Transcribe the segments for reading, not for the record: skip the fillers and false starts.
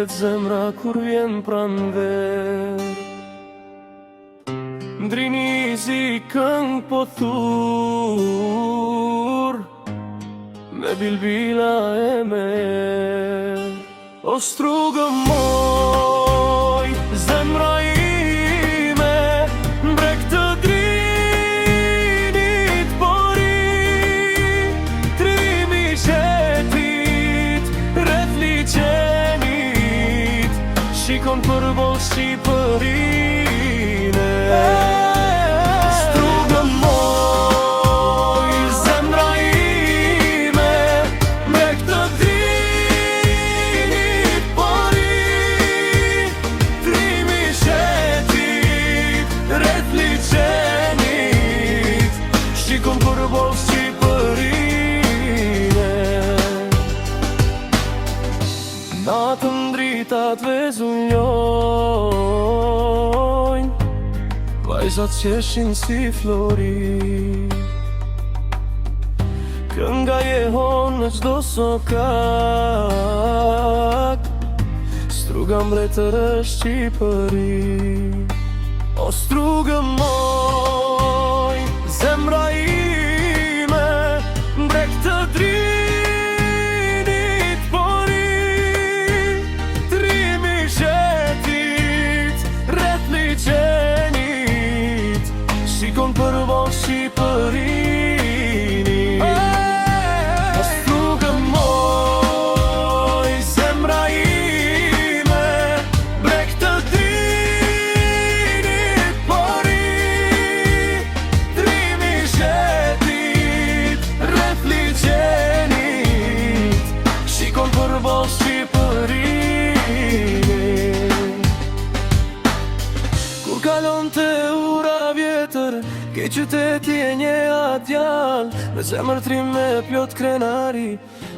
pritet zemra kur vjen pranver. Ndrinizi këng po thur me bilbila e merr. O strugë moj, zemra ime, mbrek të drinit pori, trimi shetit, rreth liçenit, shikon përballë Shqipërinë. Natën dritat vezullojnë, vajzat qeshin si flori, kënga jehon në çdo sokak, struga mbretër është Shqipëri. O strugë moj, zemra ime, mbrek të drinit pori, trimi shetit, rreth liçenit, shikon përballë Shqipërini. O strugë moj, zemra ime, mbrek të drinit pori, trimi shetit, rreth liçenit, shikon përballë Shqipërini. Kur kalon të ura vjetër, ke qyteti e një atjall, me zemër trim me plot krenari,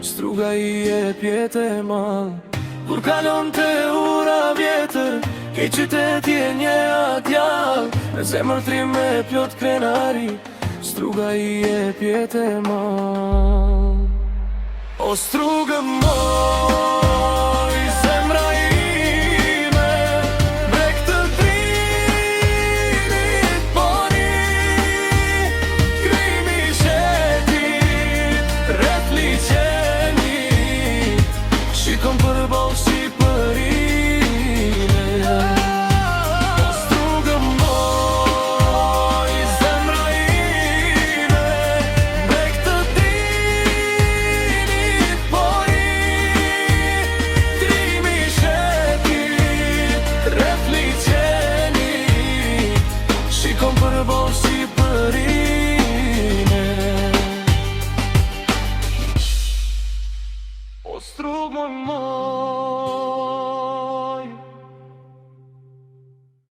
struga i e pjetë e mall. Kur kalon të ura vjetër, ke qyteti e një atjall, me zemër trim me plot krenari, struga i e pjetë e mall. O strugë moj,